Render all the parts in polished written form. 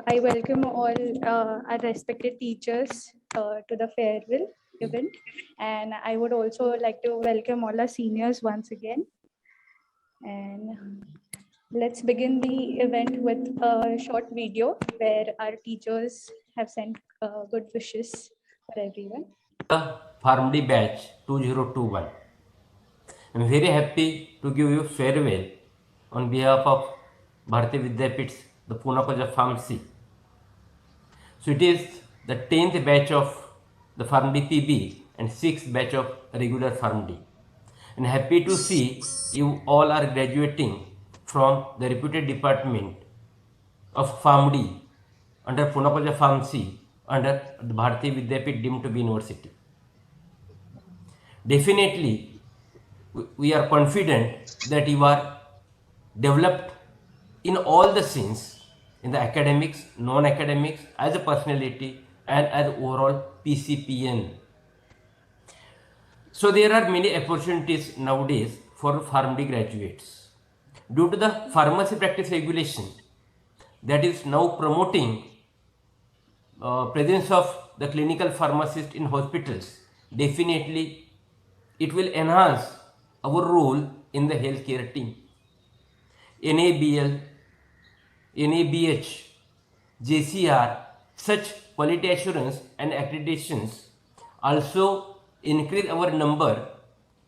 I welcome all our respected teachers to the farewell event, and I would also like to welcome all our seniors once again. And let's begin the event with a short video where our teachers have sent good wishes for everyone. The Pharmdy batch 2021. I'm very happy to give you farewell on behalf of Bharati Vidyapits, the Pune College of Pharmacy. So it is the 10th batch of the Pharmdy PB and 6th batch of regular Pharmdy. And happy to see you all are graduating from the reputed department of Pharmdy under Pune College of Pharmacy under the Bharati Vidyapit deemed to be university. Definitely, we are confident that you are developed in all the scenes, in the academics, non-academics, as a personality and as overall PCPN. So there are many opportunities nowadays for PharmD graduates. Due to the pharmacy practice regulation that is now promoting presence of the clinical pharmacist in hospitals, definitely it will enhance our role in the healthcare team. NABL, NABH, JCR, such quality assurance and accreditations also increase our number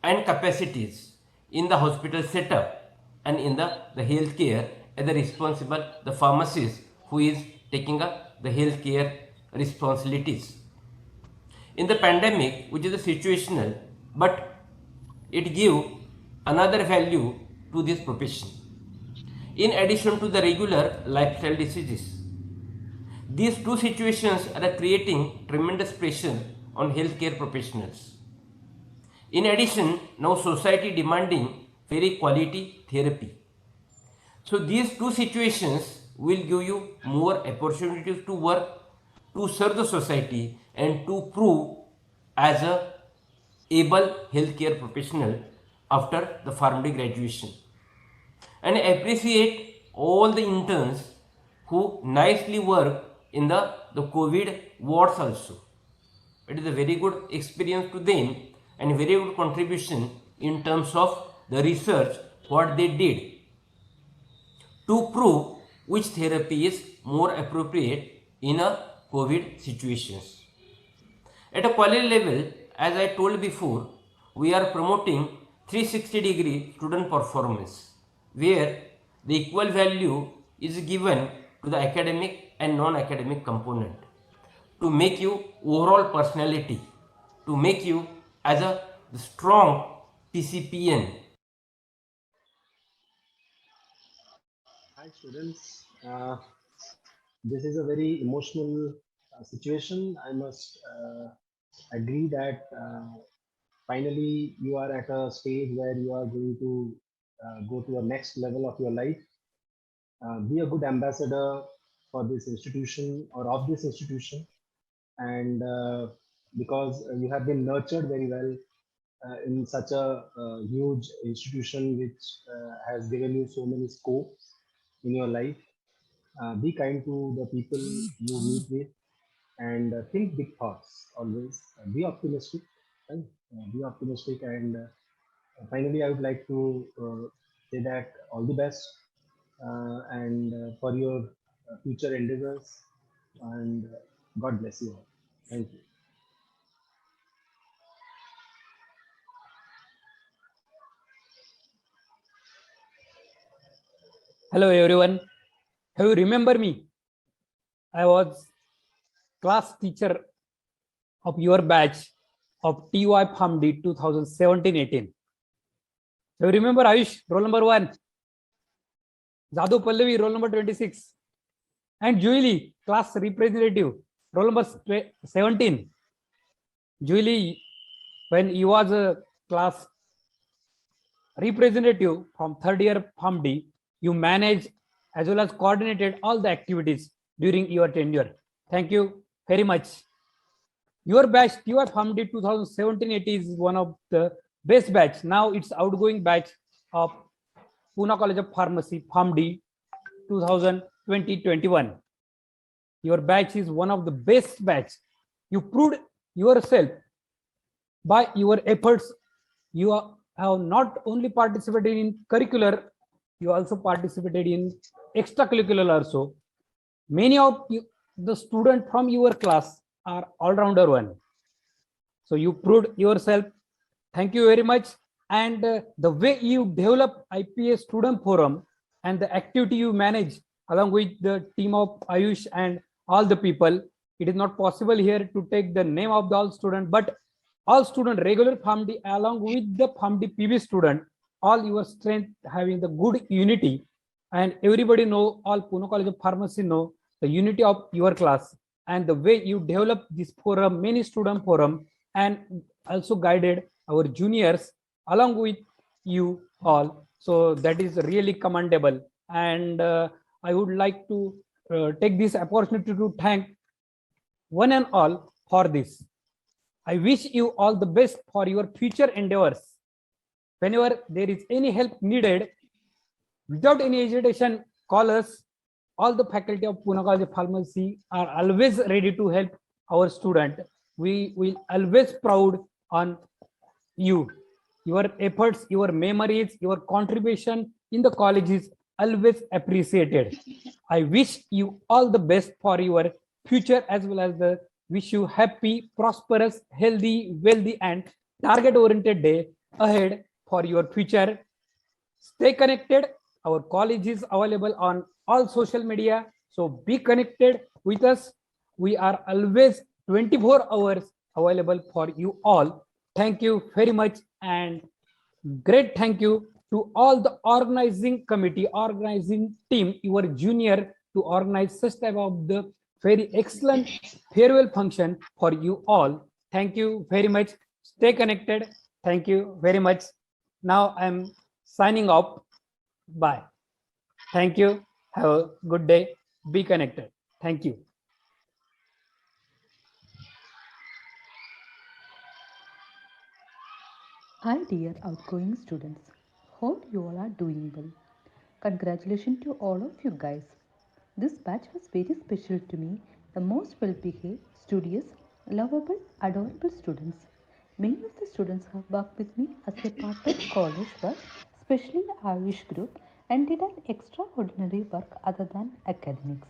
and capacities in the hospital setup and in the healthcare as the responsible, the pharmacist who is taking up the healthcare responsibilities. In the pandemic, which is a situational, but it give another value to this profession. In addition to the regular lifestyle diseases, these two situations are creating tremendous pressure on healthcare professionals. In addition, now society demanding very quality therapy. So these two situations will give you more opportunities to work, to serve the society and to prove as a able healthcare professional after the PharmD graduation. And I appreciate all the interns who nicely work in the COVID wards also. It is a very good experience to them and very good contribution in terms of the research what they did to prove which therapy is more appropriate in a COVID situations. At a college level, as I told before, we are promoting 360-degree student performance, where the equal value is given to the academic and non-academic component to make you overall personality, to make you as a strong PCPN. Hi, students. This is a very emotional situation. I must agree that finally you are at a stage where you are going to go to a next level of your life. Be a good ambassador for this institution or of this institution, and because you have been nurtured very well in such a huge institution which has given you so many scopes in your life. Be kind to the people you meet with and think big thoughts always. Be optimistic, right? Be optimistic. And finally, I would like to say that all the best and for your future endeavors. And God bless you all. Thank you. Hello everyone. Have you remember me? I was class teacher of your batch of TY PharmD 2017-18. Have you remember Ayush, roll number 1? Jadu Pallavi, roll number 26. And Julie, class representative, roll number 17. Julie, when you was a class representative from third year PharmD, you managed as well as coordinated all the activities during your tenure. Thank you very much. Your batch, TY PharmD 2017-18 is one of the best batch. Now it's outgoing batch of Pune College of Pharmacy, PharmD 2020-21. your batch is one of the best batch. You proved yourself by your efforts. You have not only participated in curricular, you also participated in extracurricular also. Many of you, the students from your class are all-rounder one. So you proved yourself. Thank you very much. And the way you develop IPA Student Forum and the activity you manage along with the team of Ayush and all the people, it is not possible here to take the name of the all student, but all student regular PharmD along with the PharmD PB student, all your strength having the good unity, and everybody know, all Pune College of Pharmacy know the unity of your class and the way you develop this forum, many student forum, and also guided our juniors along with you all. So that is really commendable. And I would like to take this opportunity to thank one and all for this. I wish you all the best for your future endeavors. Whenever there is any help needed, without any hesitation, call us. All the faculty of Pune College of Pharmacy are always ready to help our student. We will always proud on you. Your efforts, your memories, your contribution in the college is always appreciated. I wish you all the best for your future, as well as the wish you happy, prosperous, healthy, wealthy, and target-oriented day ahead for your future. Stay connected. Our college is available on all social media, so be connected with us. We are always 24 hours available for you all. Thank you very much, and great thank you to all the organizing committee, organizing team, your junior, to organize such type of the very excellent farewell function for you all. Thank you very much. Stay connected. Thank you very much. Now I'm signing off. Bye. Thank you. Have a good day. Be connected. Thank you. Hi dear outgoing students, hope you all are doing well. Congratulations to all of you guys. This batch was very special to me, the most well-behaved, studious, lovable, adorable students. Many of the students have worked with me as a part of college work, especially the Ayush group, and did an extraordinary work other than academics.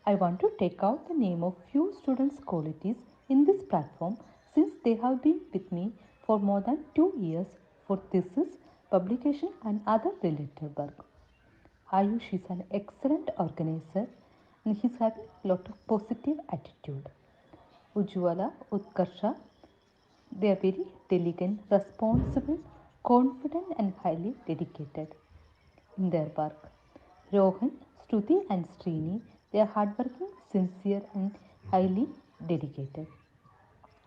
I want to take out the name of few students' qualities in this platform since they have been with me for more than 2 years for thesis, publication and other related work. Ayush is an excellent organizer and he's having a lot of positive attitude. Ujwala, Utkarsha, they are very diligent, responsible, confident and highly dedicated in their work. Rohan, Shruti and Srini, they are hardworking, sincere and highly dedicated.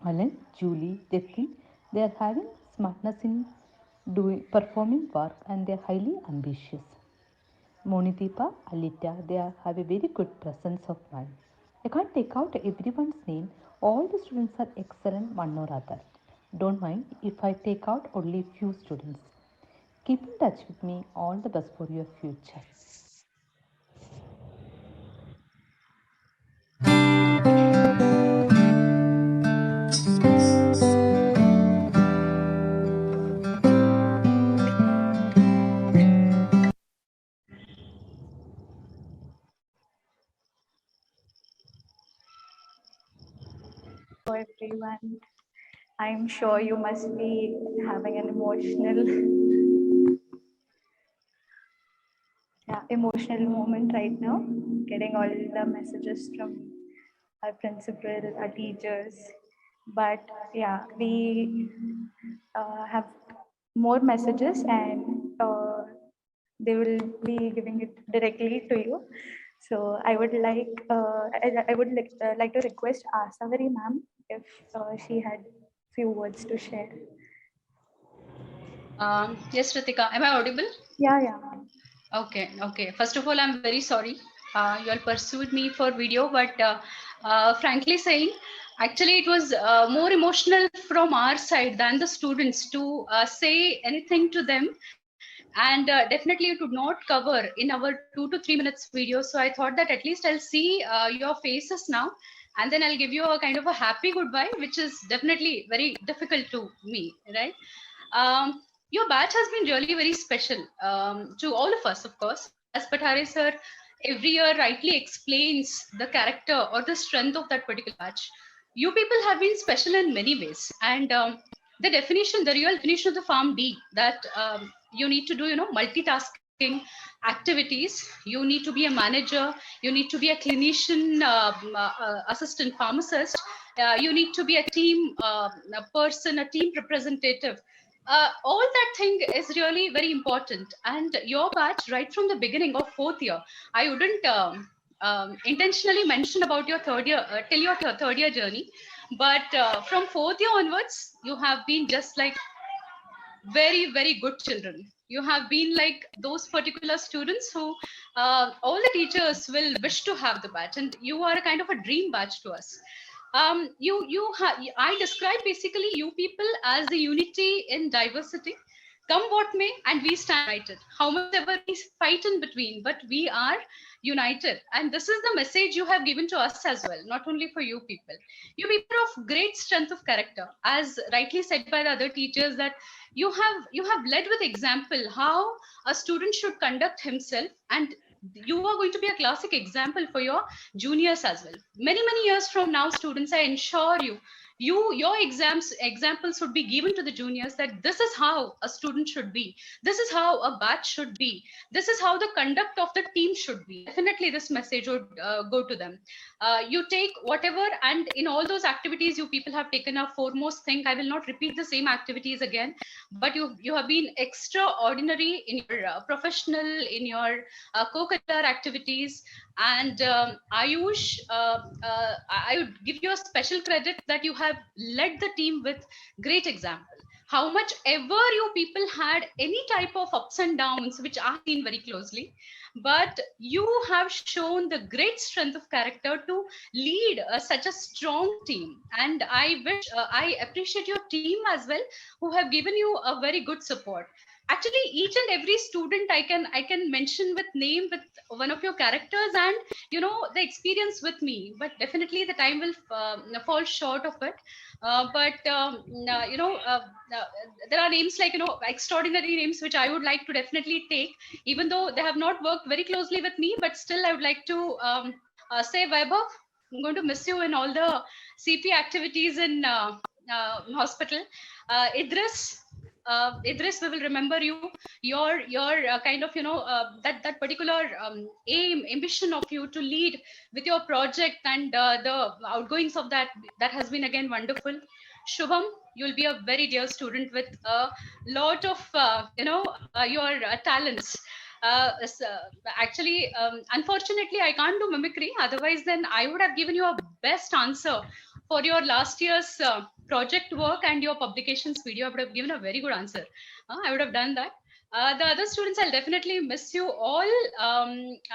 Alan, Julie, Jatin, they are having smartness in performing work and they are highly ambitious. Monideepa, Alita, they have a very good presence of mind. I can't take out everyone's name. All the students are excellent one or other. Don't mind if I take out only few students. Keep in touch with me. All the best for your future. For everyone, I'm sure you must be having an emotional moment right now, getting all the messages from our principal, our teachers. But yeah, we have more messages, and they will be giving it directly to you. So I would like to request Asavari ma'am if she had few words to share. Yes, Ritika, am I audible? Yeah. Okay. First of all, I'm very sorry. You all pursued me for video, but frankly saying, actually it was more emotional from our side than the students to say anything to them. and definitely it would not cover in our 2 to 3 minutes video. So I thought that at least I'll see your faces now, and then I'll give you a kind of a happy goodbye, which is definitely very difficult to me, right? Your batch has been really very special to all of us, of course. As Pathare sir every year rightly explains the character or the strength of that particular batch. You people have been special in many ways, and the definition, the real definition of the Farm D, that you need to do, multitasking activities. You need to be a manager. You need to be a clinician, assistant pharmacist. You need to be a team a person, a team representative. All that thing is really very important. And your batch, right from the beginning of 4th year, I wouldn't intentionally mention about your 3rd year till your 3rd year journey, but from 4th year onwards, you have been just like very, very good children. You have been like those particular students who all the teachers will wish to have the batch, and you are a kind of a dream batch to us. I describe basically you people as the unity in diversity. Come what may, and we stand united. How much ever we fight in between, but we are united. And this is the message you have given to us as well, not only for you people. You people are of great strength of character, as rightly said by the other teachers, that you have led with example how a student should conduct himself, and you are going to be a classic example for your juniors as well. Many years from now, students, I ensure your examples would be given to the juniors, that this is how a student should be, this is how a batch should be, this is how the conduct of the team should be. Definitely this message would go to them. You take whatever, and in all those activities you people have taken a foremost thing. I will not repeat the same activities again, but you have been extraordinary in your professional, in your co-curricular activities. And Ayush, I would give you a special credit that you have led the team with great example. How much ever you people had any type of ups and downs, which I've seen very closely, but you have shown the great strength of character to lead such a strong team. And I wish, I appreciate your team as well, who have given you a very good support. Actually, each and every student I can mention with name, with one of your characters, and the experience with me, but definitely the time will fall short of it. There are names like extraordinary names which I would like to definitely take, even though they have not worked very closely with me, but still I would like to say, Vaibhav, I'm going to miss you in all the CP activities in hospital. Idris, we will remember you. Your kind of that particular ambition of you to lead with your project, and the outgoings of that has been again wonderful. Shubham, you'll be a very dear student with a lot of your talents. Actually, unfortunately, I can't do mimicry. Otherwise, then I would have given you a best answer for your last year's project work and your publications video. I would have given a very good answer. I would have done that. The other students, I'll definitely miss you all.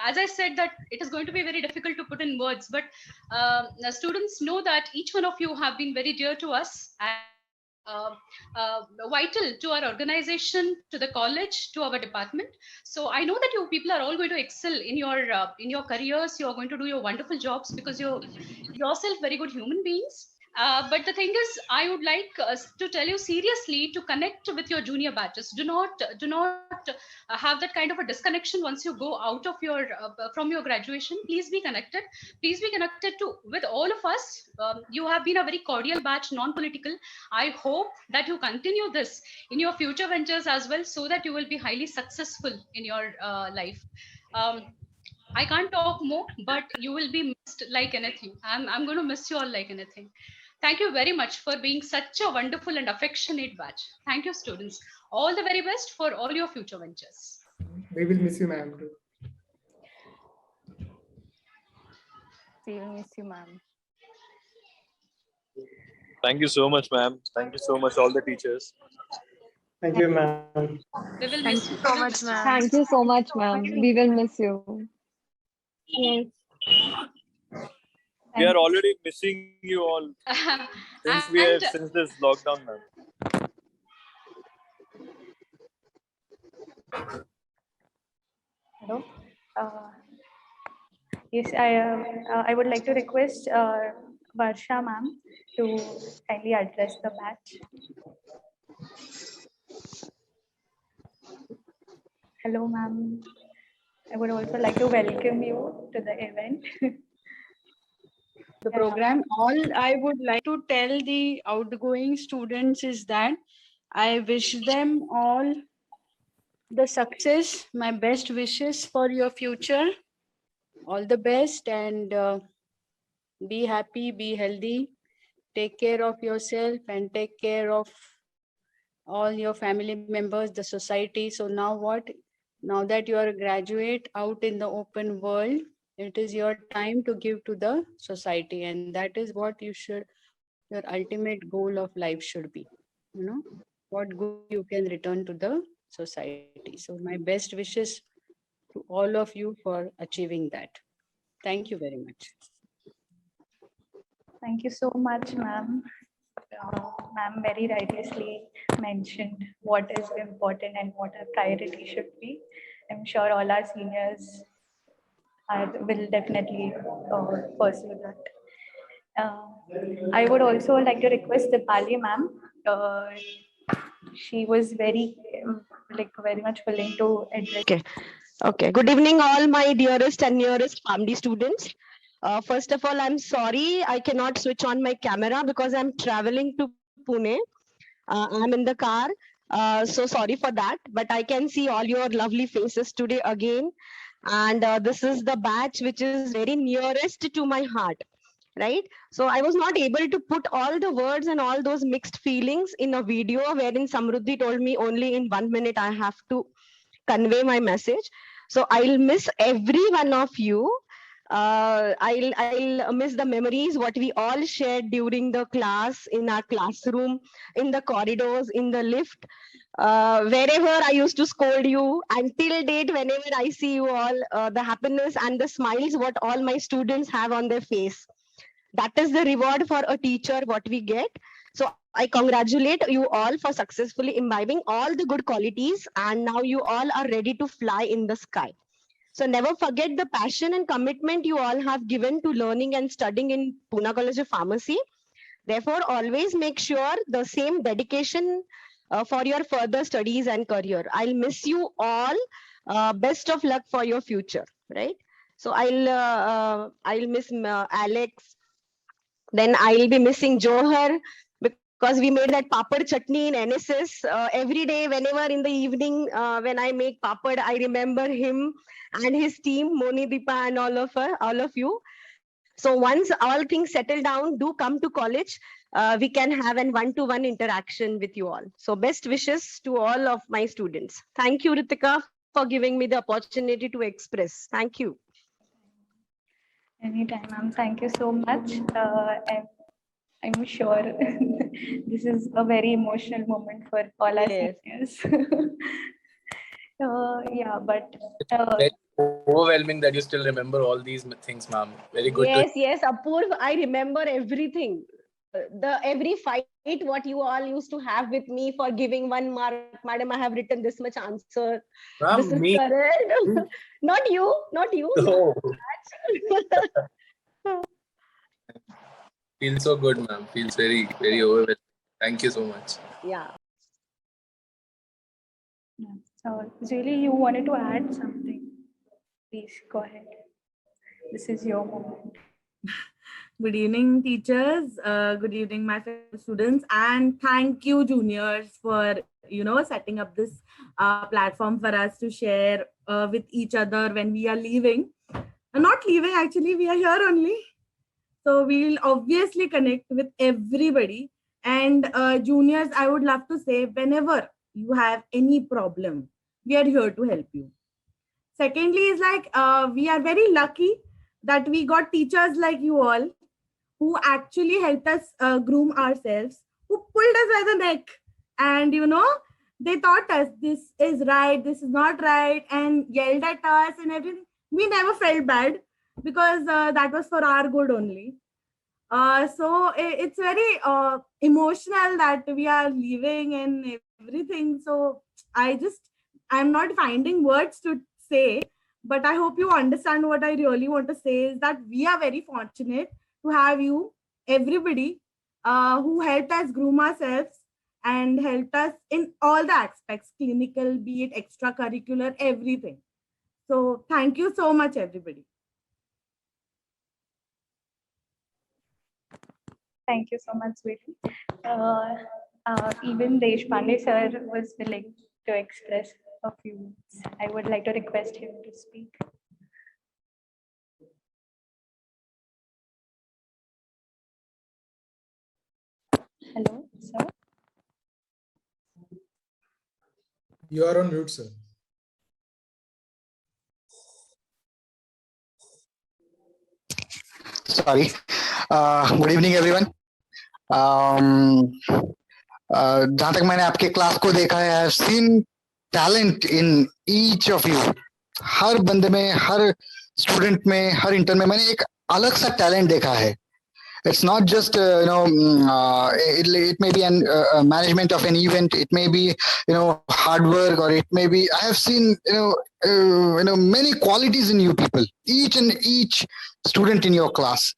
As I said, that it is going to be very difficult to put in words, but the students know that each one of you have been very dear to us, and vital to our organization, to the college, to our department. So I know that you people are all going to excel in your careers. You are going to do your wonderful jobs, because you're yourself very good human beings. But the thing is, I would like to tell you seriously to connect with your junior batches. Do not have that kind of a disconnection once you go out of your from your graduation. Please be connected. Please be connected with all of us. You have been a very cordial batch, non-political. I hope that you continue this in your future ventures as well, so that you will be highly successful in your life. I can't talk more, but you will be missed like anything. I'm going to miss you all like anything. Thank you very much for being such a wonderful and affectionate batch. Thank you, students. All the very best for all your future ventures. We will miss you, ma'am. We will miss you, ma'am. Thank you so much, ma'am. Thank you so much, all the teachers. Thank you, ma'am. We will miss you so much, ma'am. Thank you so much, ma'am. We will miss you. Yes. We are already missing you all since this lockdown, ma'am. Hello. Yes, I would like to request Varsha ma'am to kindly address the batch. Hello, ma'am. I would also like to welcome you to the event. The program. All I would like to tell the outgoing students is that I wish them all the success, my best wishes for your future. All the best, and be happy, be healthy, take care of yourself, and take care of all your family members, the society. So now what? Now that you are a graduate out in the open world, it is your time to give to the society, and that is what you should, your ultimate goal of life should be. You know, what good you can return to the society. So my best wishes to all of you for achieving that. Thank you very much. Thank you so much, ma'am. Ma'am very rightly mentioned what is important and what our priority should be. I'm sure all our seniors will definitely pursue that. I would also like to request Dipali ma'am. She was very very much willing to address. Okay. Good evening, all my dearest and nearest family students. First of all, I'm sorry I cannot switch on my camera because I'm traveling to Pune. I'm in the car. So sorry for that. But I can see all your lovely faces today again. And this is the batch which is very nearest to my heart. Right? So I was not able to put all the words and all those mixed feelings in a video wherein Samruddhi told me only in 1 minute I have to convey my message. So I'll miss every one of you. I'll miss the memories what we all shared during the class, in our classroom, in the corridors, in the lift, wherever I used to scold you. Until date, whenever I see you all, the happiness and the smiles what all my students have on their face. That is the reward for a teacher what we get. So I congratulate you all for successfully imbibing all the good qualities, and now you all are ready to fly in the sky. So never forget the passion and commitment you all have given to learning and studying in Pune College of Pharmacy. Therefore, always make sure the same dedication for your further studies and career. I'll miss you all. Best of luck for your future, right? So I'll miss Alex. Then I'll be missing Johar because we made that papad chutney in NSS. Every day, whenever in the evening, when I make papad, I remember him and his team, Moni, Deepa, and all of you. So once all things settle down, do come to college. We can have an one-to-one interaction with you all. So best wishes to all of my students. Thank you, Ritika, for giving me the opportunity to express. Thank you. Anytime, ma'am. Thank you so much. I'm sure this is a very emotional moment for all our seniors. Yeah, but Very overwhelming that you still remember all these things, ma'am. Very good. Yes, Apurv, I remember everything. The every fight what you all used to have with me for giving 1 mark. Madam, I have written this much answer. Ma'am, This is me. correct. Not you. No. Feels so good, ma'am. Feels very, very overwhelming. Thank you so much. Yeah. So, Julie, you wanted to add something? Please go ahead. This is your moment. Good evening, teachers. Good evening, my fellow students, and thank you, juniors, for setting up this platform for us to share with each other when we are leaving. Not leaving, actually, we are here only. So we'll obviously connect with everybody. And juniors, I would love to say, whenever you have any problem, we are here to help you. Secondly, is like we are very lucky that we got teachers like you all who actually helped us groom ourselves, who pulled us by the neck, and they taught us this is right, this is not right, and yelled at us and everything. We never felt bad because that was for our good only. So it's very emotional that we are leaving and everything. So I'm not finding words to say, but I hope you understand what I really want to say is that we are very fortunate to have you, everybody, who helped us groom ourselves and helped us in all the aspects, clinical, be it extracurricular, everything. So thank you so much, everybody. Thank you so much, sweetie. Even Deshpande sir was willing to express a few words. I would like to request him to speak. Hello, sir. You are on mute, sir. Sorry. Good evening, everyone. जहां तक मैंने आपके class को देखा है, I have seen talent in each of you. हर बंदे में, हर स्टूडेंट में, हर इंटर्न में मैंने एक अलग सा टैलेंट देखा है. It's not just it may be an management of an event, it may be hard work, or it may be, I have seen many qualities in you people, each and each student in your class,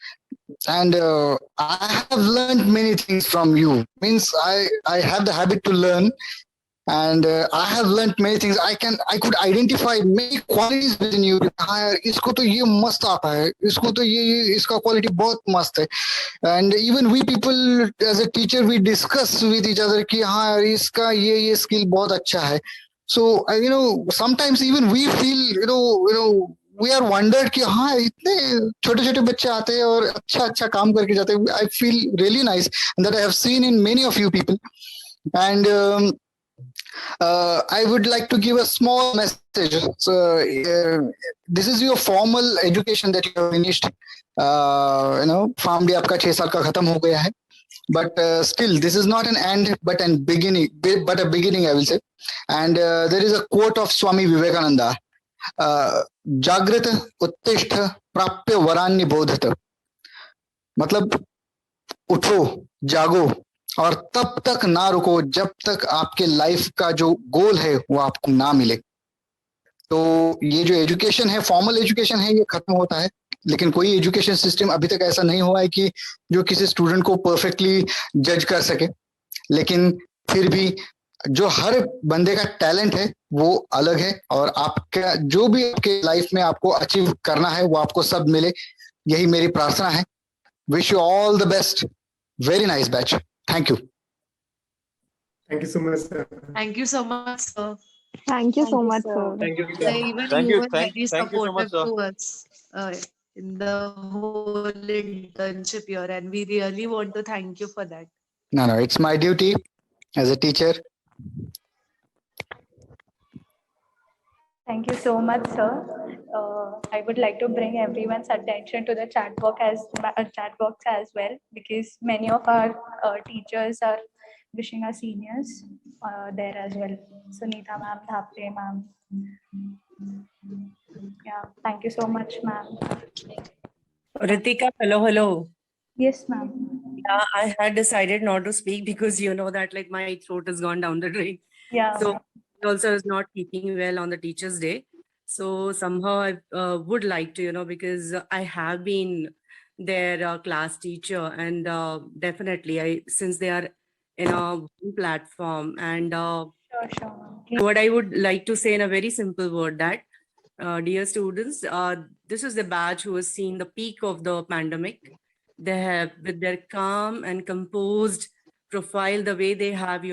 and I have learned many things from you. Means I have the habit to learn, and I have learned many things. I could identify many qualities within you. हाँ यार, इसको तो ये मस्त आता है, इसको तो ये इसका quality बहुत मस्त है. And even we people as a teacher, we discuss with each other कि हाँ यार, इसका ये skill बहुत अच्छा है. So sometimes even we feel we are wondered कि हाँ इतने छोटे-छोटे बच्चे आते हैं और अच्छा काम करके जाते हैं. I feel really nice, and that I have seen in many of you people. And I would like to give a small message. So this is your formal education that you have finished. Farm day आपका 6 साल का खत्म हो गया है. But still, this is not an end, but a beginning, I will say. And there is a quote of Swami Vivekananda: "Jagrat uttishtha prapya varanya bodhata." मतलब उठो, जागो, और तब तक ना रुको जब तक आपके लाइफ का जो गोल है वो आपको ना मिले. तो ये जो एजुकेशन है, फॉर्मल एजुकेशन है, ये खत्म होता है, लेकिन कोई एजुकेशन सिस्टम अभी तक ऐसा नहीं हुआ है कि जो किसी स्टूडेंट को परफेक्टली जज कर सके. लेकिन फिर भी जो हर बंदे का टैलेंट है वो अलग है, और आपका जो भी आपके लाइफ में आपको अचीव करना है वो आपको सब मिले, यही मेरी प्रार्थना है. Wish you all the best. Very nice batch. Thank you. Thank you so much, sir. Thank you so much, sir. Thank you so much, sir. Thank you. Even you were very supportive to us in the whole internship year, and we really want to thank you for that. No, it's my duty as a teacher. Thank you so much, sir. I would like to bring everyone's attention to the chat box as well, because many of our teachers are wishing our seniors there as well. Sunita ma'am, Thapte ma'am. Yeah, thank you so much, ma'am. Ritika, hello. Yes, ma'am. Yeah, I had decided not to speak because you know that like my throat has gone down the drain. Yeah. So also is not keeping well on the Teachers' Day. So somehow I would like to, because I have been their class teacher, and definitely since they are in a platform, and Sure. what I would like to say in a very simple word that, dear students, this is the batch who has seen the peak of the pandemic. They have, with their calm and composed profile, the way they have,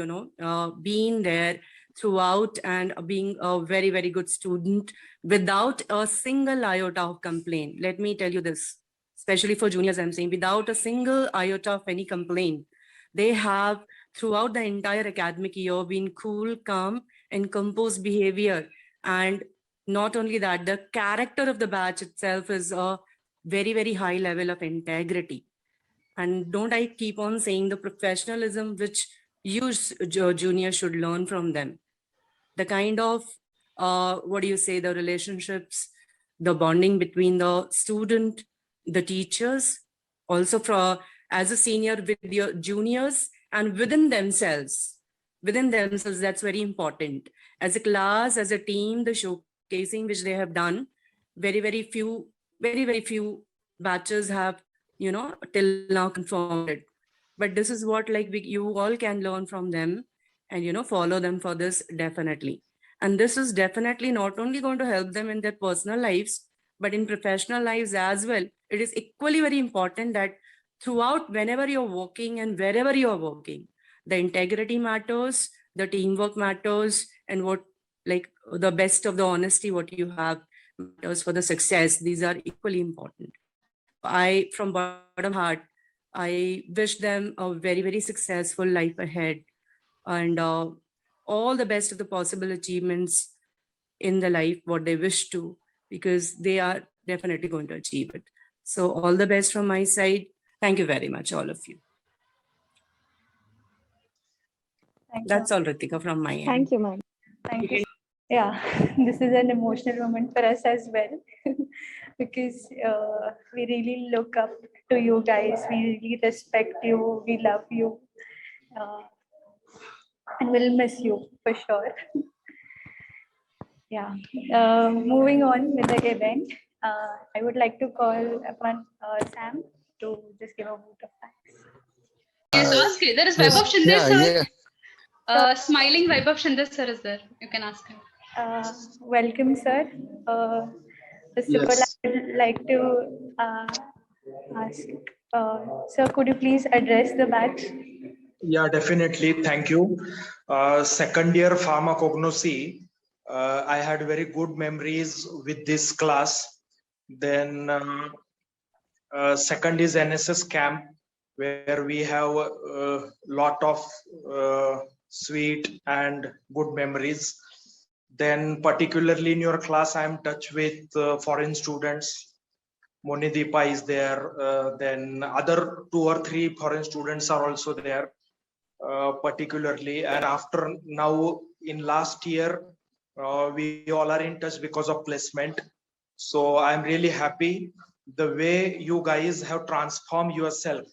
been there throughout and being a very, very good student without a single iota of complaint. Let me tell you this, especially for juniors, I'm saying, without a single iota of any complaint. They have, throughout the entire academic year, been cool, calm, and composed behavior. And not only that, the character of the batch itself is a very, very high level of integrity. And don't I keep on saying the professionalism which you juniors should learn from them. The kind of, the relationships, the bonding between the student, the teachers, also as a senior with your juniors and within themselves. within themselves. That's very important. As a class, as a team, the showcasing which they have done, very few batches have, till now confirmed it. But this is what you all can learn from them and, follow them for this definitely. And this is definitely not only going to help them in their personal lives, but in professional lives as well. It is equally very important that throughout, whenever you're working and wherever you're working, the integrity matters, the teamwork matters, and what the best of the honesty what you have matters for the success. These are equally important. From bottom heart, I wish them a very successful life ahead, and all the best of the possible achievements in the life what they wish to, because they are definitely going to achieve it. So all the best from my side. Thank you very much, all of you. That's all, Ritika, from my end. Thank you, ma'am. Thank you. Yeah, this is an emotional moment for us as well because we really look up to you guys. We really respect you. We love you. And we'll miss you for sure. Yeah. Moving on with the event, I would like to call upon Sam to just give a vote of thanks. Yes, ask it. There is Vaibhav Shinde sir. Smiling Vaibhav Shinde sir is there. You can ask him. Welcome, sir. First of all, I would like to ask, sir, could you please address the batch? Yeah, definitely. Thank you. Second year pharmacognosy, I had very good memories with this class. Then second is NSS camp, where we have a lot of sweet and good memories. Then particularly in your class, I am in touch with foreign students. Monideepa is there. Then other 2 or 3 foreign students are also there, particularly. And after now, in last year, we all are in touch because of placement. So I'm really happy the way you guys have transformed yourself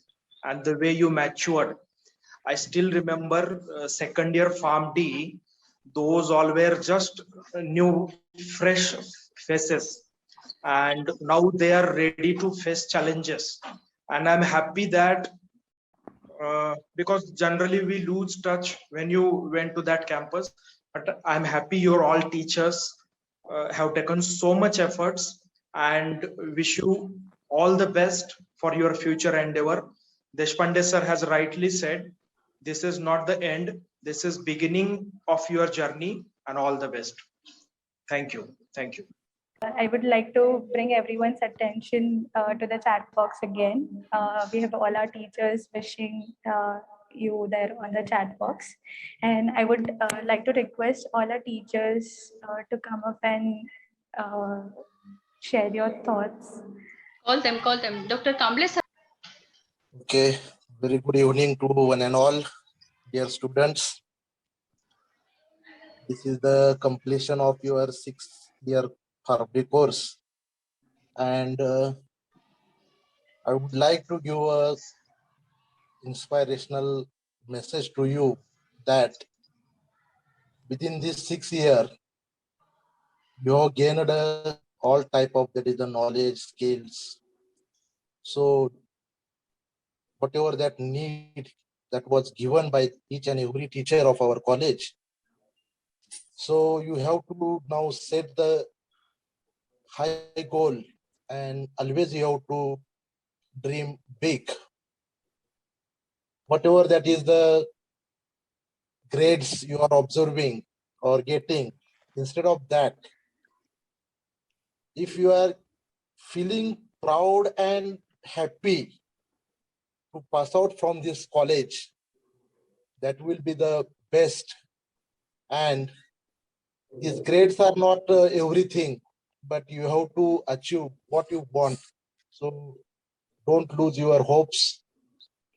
and the way you matured. I still remember second year Pharm D, those all were just new, fresh faces. And now they are ready to face challenges. And I'm happy that because generally we lose touch when you went to that campus. But I'm happy you're all teachers have taken so much efforts, and wish you all the best for your future endeavor. Deshpande sir has rightly said, this is not the end. This is beginning of your journey, and all the best. Thank you. Thank you. I would like to bring everyone's attention to the chat box again. We have all our teachers wishing you there on the chat box. And I would like to request all our teachers to come up and share your thoughts. Call them. Dr. Kamble sir. Okay, very good evening to one and all, dear students. This is the completion of your 6th year Pharmacy course, and I would like to give a inspirational message to you that within this 6 year, you have gained all type of that is the knowledge, skills. So whatever that need that was given by each and every teacher of our college. So you have to now set the high goal, and always you have to dream big. Whatever that is the grades you are observing or getting, instead of that, if you are feeling proud and happy to pass out from this college, that will be the best. And these grades are not everything, but you have to achieve what you want. So don't lose your hopes.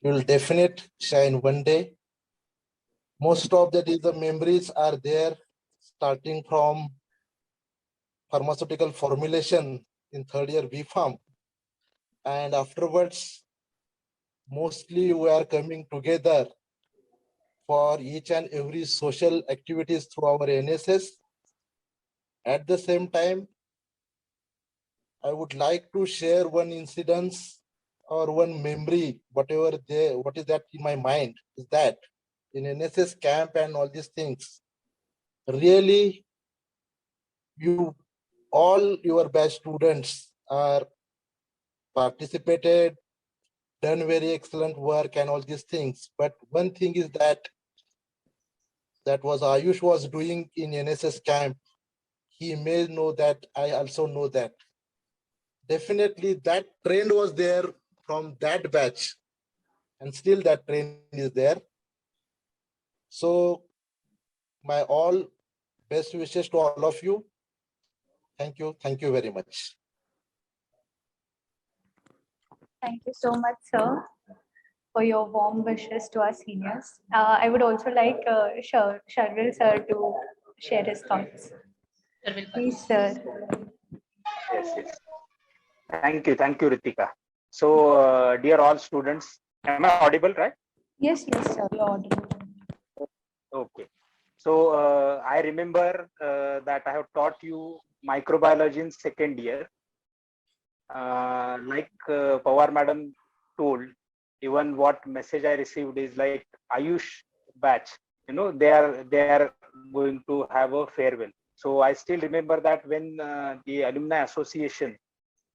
You will definitely shine one day. Most of that is the memories are there, starting from pharmaceutical formulation in 3rd year B.Pharm. And afterwards, mostly we are coming together for each and every social activities through our NSS. At the same time, I would like to share one incident or one memory, what is that in my mind is that in NSS camp and all these things, really all your batch students are participated, done very excellent work and all these things. But one thing is that was Ayush was doing in NSS camp. He may know that, I also know that. Definitely that trend was there from that batch, and still that trend is there. So my all best wishes to all of you. Thank you very much. Thank you so much, sir, for your warm wishes to our seniors. I would also like Sharvil sir to share his thoughts. Please, sir. Yes. Thank you, Ritika. So, dear all students, am I audible, right? Yes, sir, you're audible. Okay. So, I remember that I have taught you microbiology in second year. Like Pawar madam told, even what message I received is like Ayush batch, they are going to have a farewell. So I still remember that when the alumni association,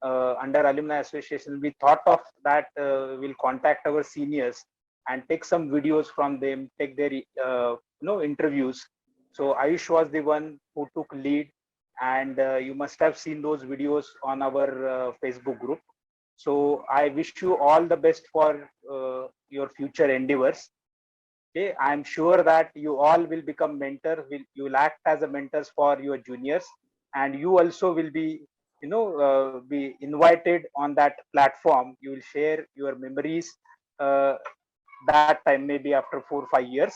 under alumni association, we thought of that we'll contact our seniors and take some videos from them, take their interviews. So Ayush was the one who took lead, and you must have seen those videos on our Facebook group. So I wish you all the best for your future endeavors. Okay, I'm sure that you all will become mentors. You will act as a mentors for your juniors, and you also will be, be invited on that platform. You will share your memories. That time maybe after 4 or 5 years.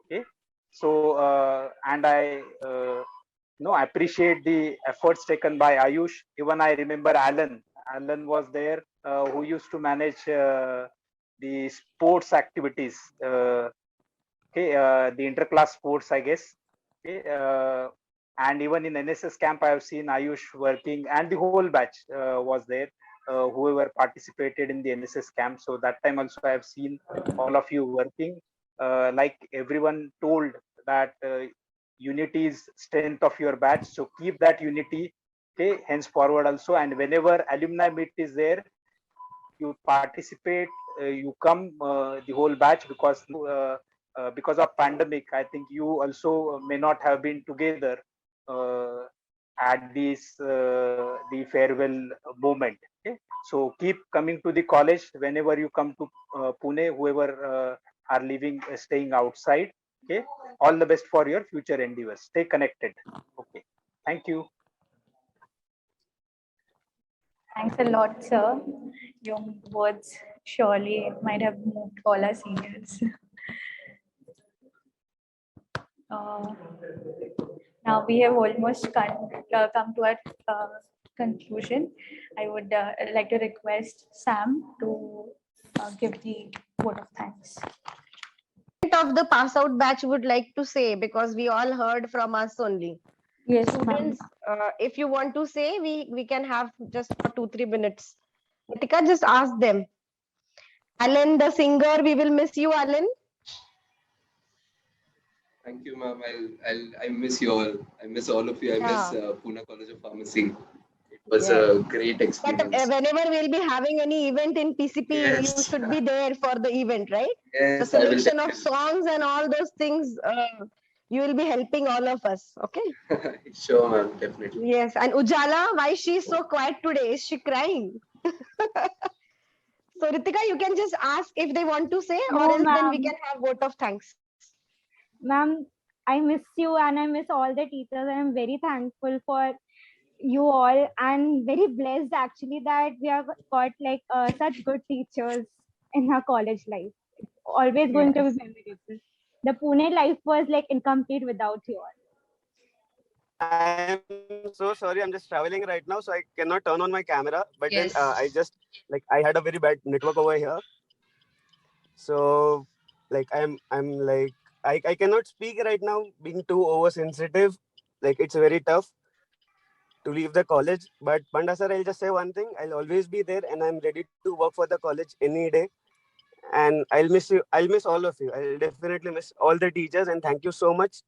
Okay, so and I appreciate the efforts taken by Ayush. Even I remember Alan was there, who used to manage the sports activities, the interclass sports, I guess. Okay, and even in NSS camp, I have seen Ayush working, and the whole batch was there, whoever participated in the NSS camp. So that time also I have seen all of you working. Like everyone told that unity is strength of your batch. So keep that unity, okay, henceforward also. And whenever alumni meet is there, you participate, you come, the whole batch, because of pandemic, I think you also may not have been together at this the farewell moment. Okay, so keep coming to the college whenever you come to Pune, whoever are staying outside. Okay, all the best for your future endeavors. Stay connected. Okay, thank you. Thanks a lot, sir. Your words surely might have moved all our seniors. Now we have almost come to our conclusion. I would like to request Sam to give the vote of thanks. Of the pass out batch would like to say, because we all heard from us only. Yes, students, if you want to say, we can have just for 2-3 minutes. Ritika, just ask them. Alan, the singer, we will miss you, Alan. Thank you, ma'am. I miss you all. I miss all of you. I miss Pune College of Pharmacy. It was a great experience. But whenever we'll be having any event in PCP, you should be there for the event, right? Yes, the selection of songs and all those things, you will be helping all of us, okay? Sure, ma'am, definitely. Yes, and Ujala, why she is so quiet today? Is she crying? So Ritika, you can just ask if they want to say, or else then we can have vote of thanks. Ma'am, I miss you and I miss all the teachers. I am very thankful for you all and very blessed actually that we have got like such good teachers in our college life. It's always going to be memorable. The Pune life was like incomplete without you all. I'm so sorry. I'm just traveling right now, so I cannot turn on my camera. But then I just I had a very bad network over here. So I'm like I cannot speak right now, being too oversensitive. Like it's very tough to leave the college. But Panda sir, I'll just say one thing: I'll always be there, and I'm ready to work for the college any day. And I'll miss you. I'll miss all of you. I'll definitely miss all the teachers. And thank you so much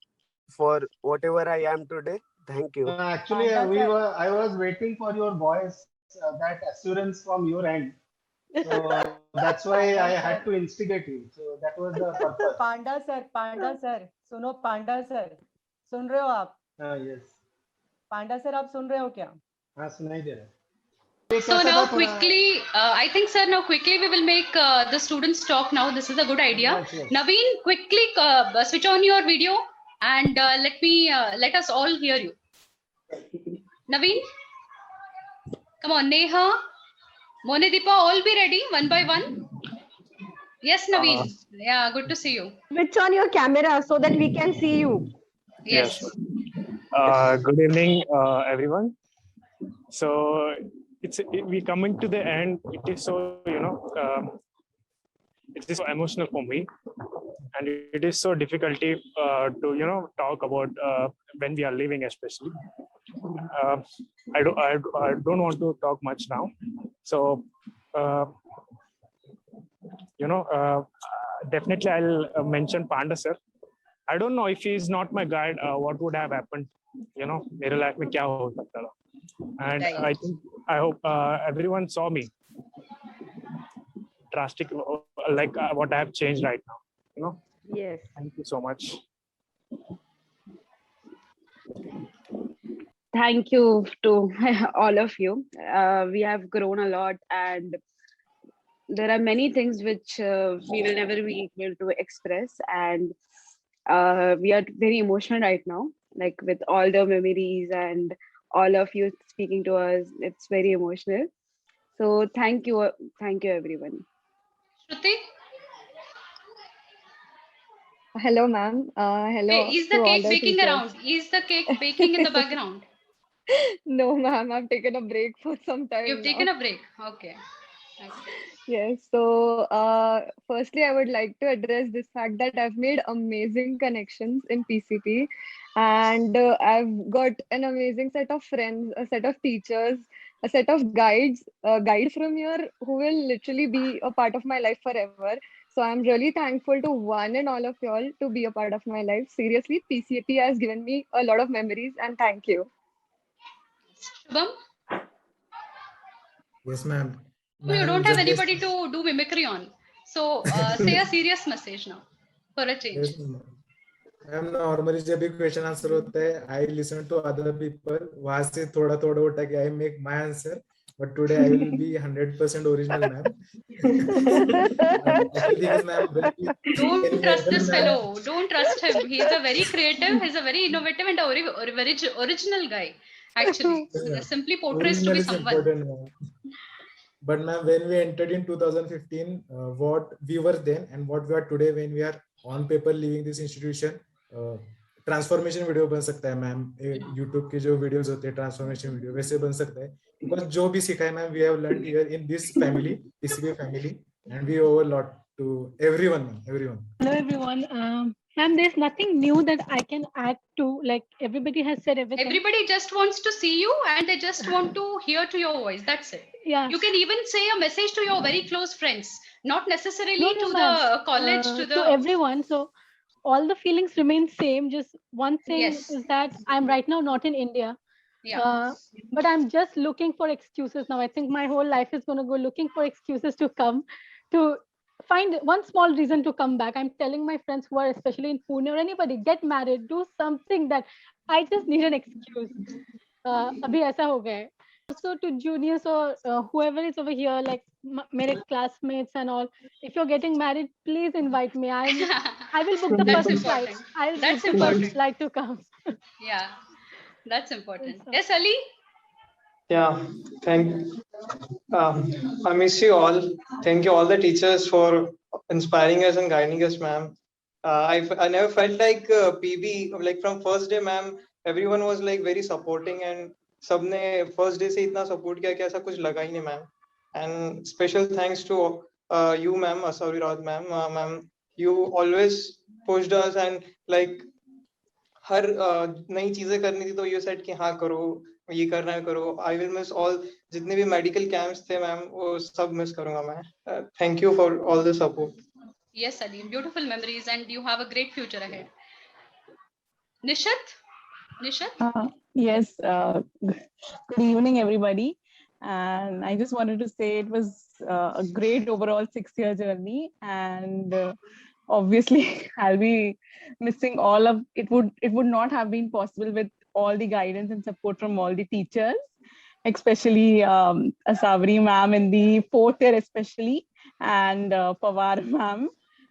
for whatever I am today. Thank you. Actually, I was waiting for your voice, that assurance from your end. So that's why I had to instigate you. So that was the purpose. Panda sir सुनो पांडा sir सुन रहे हो आप? Yes. पांडा sir आप सुन रहे हो क्या? हाँ सुनाई दे रहा है. So now quickly, I think sir, now quickly we will make the students talk now. This is a good idea. Yes, yes. Naveen, quickly switch on your video and let us all hear you. Naveen, come on. Neha, Monedeepa, all be ready one by one. Yes, Naveen. Yeah, good to see you. Switch on your camera so that we can see you. Yes. Good evening, everyone. So we coming to the end. It is so it is so emotional for me, and it is so difficult to talk about when we are leaving, especially. I don't want to talk much now. So definitely I'll mention Panda sir. I don't know if he is not my guide, what would have happened? मेरे life में क्या हो सकता था? And Right. I hope everyone saw me drastic, like what I have changed right now. Yes. Thank you so much. Thank you to all of you. We have grown a lot, and there are many things which we will never be able to express, and we are very emotional right now, like with all the memories and all of you speaking to us. It's very emotional. So thank you everyone. Shruti, Hello, ma'am. Hello is to the all cake the baking teachers. around? Is the cake baking in the background? No, ma'am. I've taken a break for some time You've now. taken a break. Okay. Yes. So, firstly, I would like to address this fact that I've made amazing connections in PCP, and I've got an amazing set of friends, a set of teachers, a set of guides, guide from here who will literally be a part of my life forever. So I'm really thankful to one and all of y'all to be a part of my life. Seriously, PCP has given me a lot of memories, and thank you. Shubham, Yes, ma'am. you don't have anybody to do mimicry on. So say a serious message now for a change. Yes, ma'am. Normally जब भी question answer होता है, I listen to other people. वहाँ से थोड़ा थोड़ा उठा के I make my answer. But today I will be 100% original, ma'am. Don't trust this fellow. Don't trust him. He's a very creative. He's a very innovative and a very original guy. Actually, he simply portrays to Original be is someone. important, ma'am. But ma'am, when we entered in 2015, what we were then and what we are today, when we are on paper leaving this institution, transformation video बन सकता है ma'am. YouTube के जो videos होते हैं transformation video वैसे बन सकता है. बिकॉज जो भी सीखा है ma'am, we have learned here in this family, PCB family, and we owe a lot to everyone. Hello everyone. Ma'am, there's nothing new that I can add to. Like everybody has said everything. Everybody just wants to see you and they just want to hear to your voice. That's it. Yeah. You can even say a message to your very close friends, not necessarily No, to ma'am. the college, To everyone. So all the feelings remain same. Just one thing Yes. is that I'm right now not in India. Yeah. But I'm just looking for excuses now. I think my whole life is going to go looking for excuses to come, to find one small reason to come back. I'm telling my friends who are especially in Pune or anybody, get married, do something that I just need an excuse. Abhi aisa ho gaya hai. Also to juniors or whoever is over here, like mere classmates and all, if you're getting married, please invite me. I will book the That's first important. flight. I'll That's book the first important. flight to come. Yeah, that's important. Yes, Ali? Yeah, I miss you all. Thank you all the teachers for inspiring us and guiding us, ma'am. I never felt like PB, like from first day, ma'am, everyone was like very supporting and सबने first day से इतना support किया कि ऐसा कुछ लगा ही नहीं, ma'am. And special thanks to you, ma'am, Asauri Raut, ma'am, You always pushed us and like हर नई चीजें करनी थी तो you said कि हाँ करो, ये करना है करो. I will miss all जितने भी medical camps थे मैम, वो सब मिस करूंगा मैं. Thank you for all the support. Yes, Salim, beautiful memories, and you have a great future ahead. Nishat? Yes, good evening, everybody. And I just wanted to say it was a great overall 6-year journey. And obviously, I'll be missing all of it. It would not have been possible with all the guidance and support from all the teachers, especially Asavri ma'am in the 4th year, especially, and Pawar ma'am.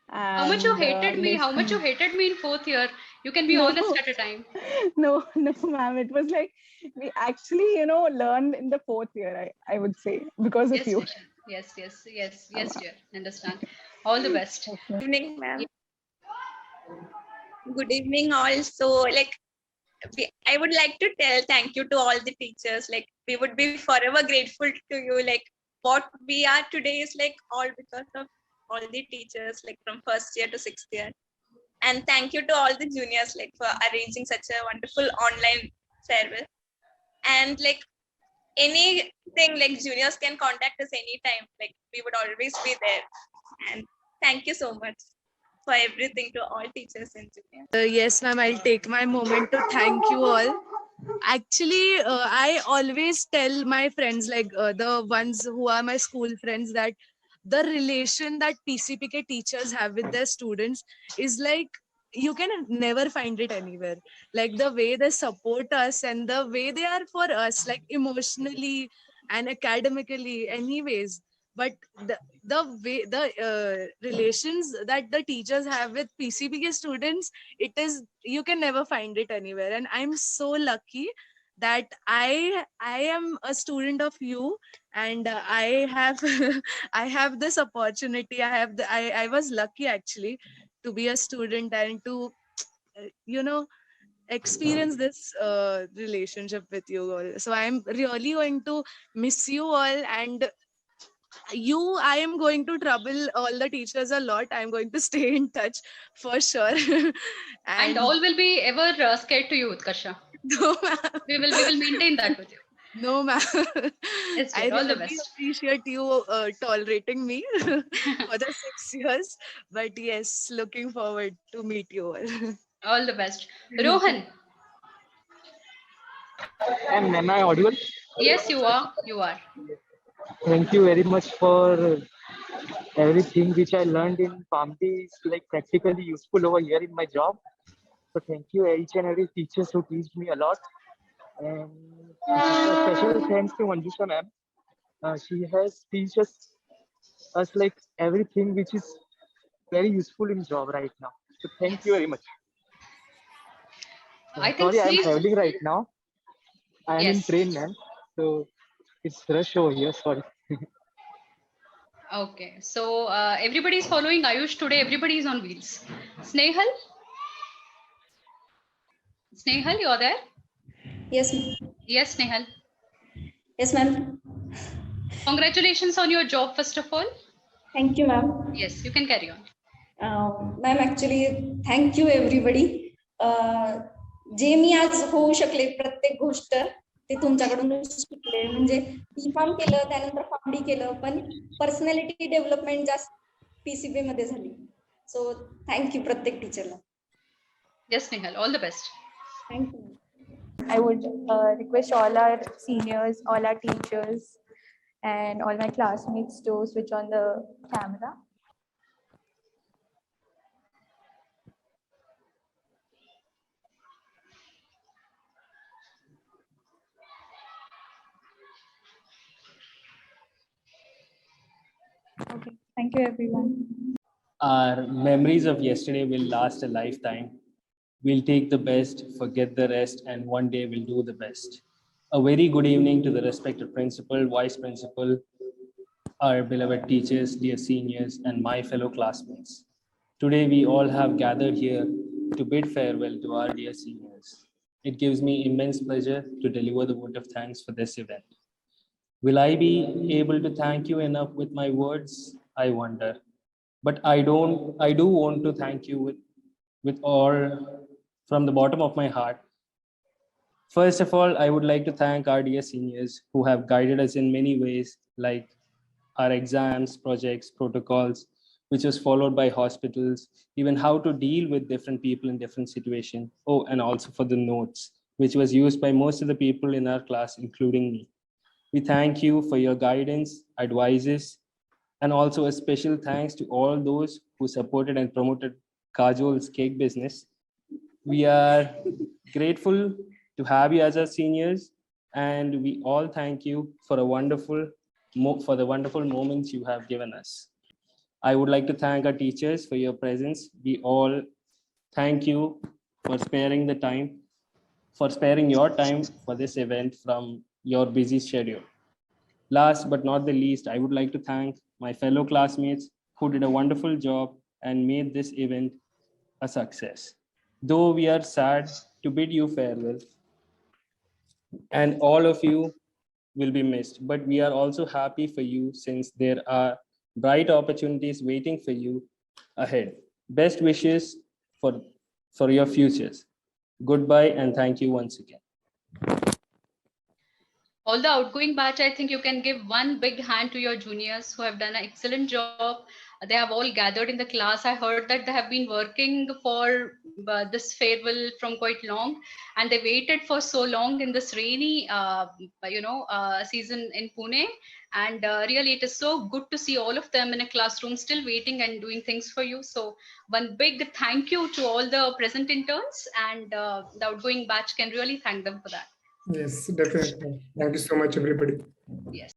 How much you hated me? How much you hated me in 4th year? You can be honest at a time. No, ma'am. It was like we actually, learned in the 4th year, I would say, because of Yes, you. Nishat. Yes, dear. Understand. All the best. Good evening, ma'am. Good evening, all. So, I would like to tell thank you to all the teachers. Like, we would be forever grateful to you. Like, what we are today is like all because of all the teachers, like from 1st year to 6th year. And thank you to all the juniors, like for arranging such a wonderful online farewell. And like anything, like juniors can contact us anytime. Like we would always be there. And thank you so much for everything to all teachers and juniors. Yes, ma'am, I'll take my moment to thank you all. Actually, I always tell my friends, the ones who are my school friends, that the relation that PCPK teachers have with their students is like, you can never find it anywhere. Like the way they support us and the way they are for us, like emotionally and academically, anyways. But the way the relations that the teachers have with PCBK students, it is, you can never find it anywhere. And I'm so lucky that I am a student of you, and I have I have this opportunity. I was lucky actually to be a student and to experience this relationship with you all. So I'm really going to miss you all, and I am going to trouble all the teachers a lot. I'm going to stay in touch for sure. And all will be ever scared to you, Utkarsha. No, we will maintain that with you. No, ma'am. Yes, I all the really best. appreciate you tolerating me for the 6 years. But yes, looking forward to meet you all. All the best. Rohan. And am I audible? Yes, you are. You are. Thank you very much for everything which I learned in PAMD is like practically useful over here in my job. So thank you each and every teachers who teach me a lot. And a special thanks to Manjusha ma'am. She has teach us like everything which is very useful in job right now. So thank you very much. Sorry, I'm traveling right now. I am in train, ma'am. So it's rush over here. Sorry. Okay. So everybody is following Ayush today. Everybody is on wheels. Snehal? Snehal, you're there? Yes, ma'am. Yes, Snehal. Yes, ma'am. Congratulations on your job, first of all. Thank you, ma'am. Yes, you can carry on. Ma'am, actually, thank you, everybody. जे मी आज होऊ शकले प्रत्येक गोष्ट ते तुमच्याकडून शिकले. म्हणजे B.Pharm केलं, त्यानंतर PharmD केलं, पण पर्सनॅलिटी डेव्हलपमेंट जास्त PCB मध्ये झाली. सो थँक्यू प्रत्येक टीचरला. Yes, Nehal, all the best. Thank you. I would request all our seniors, all our teachers, and all my classmates to switch on the camera. Okay, thank you, everyone. Our memories of yesterday will last a lifetime. We'll take the best, forget the rest, and one day we'll do the best. A very good evening to the respected principal, vice principal, our beloved teachers, dear seniors, and my fellow classmates. Today we all have gathered here to bid farewell to our dear seniors. It gives me immense pleasure to deliver the vote of thanks for this event. Will I be able to thank you enough with my words? I wonder. But I do want to thank you with all from the bottom of my heart. First of all, I would like to thank our dear seniors who have guided us in many ways, like our exams, projects, protocols, which was followed by hospitals, even how to deal with different people in different situations. Oh, and also for the notes, which was used by most of the people in our class, including me. We thank you for your guidance, advices, and also a special thanks to all those who supported and promoted Kajol's cake business. We are grateful to have you as our seniors, and we all thank you for the wonderful moments you have given us. I would like to thank our teachers for your presence. We all thank you for sparing your time for this event from your busy schedule. Last but not the least, I would like to thank my fellow classmates who did a wonderful job and made this event a success. Though we are sad to bid you farewell, and all of you will be missed, but we are also happy for you since there are bright opportunities waiting for you ahead. Best wishes for your futures. Goodbye and thank you once again. All the outgoing batch, I think you can give one big hand to your juniors who have done an excellent job. They have all gathered in the class. I heard that they have been working for this farewell from quite long, and they waited for so long in this rainy, season in Pune. And really, it is so good to see all of them in a classroom still waiting and doing things for you. So one big thank you to all the present interns, and the outgoing batch can really thank them for that. Yes, definitely. Thank you so much, everybody. Yes.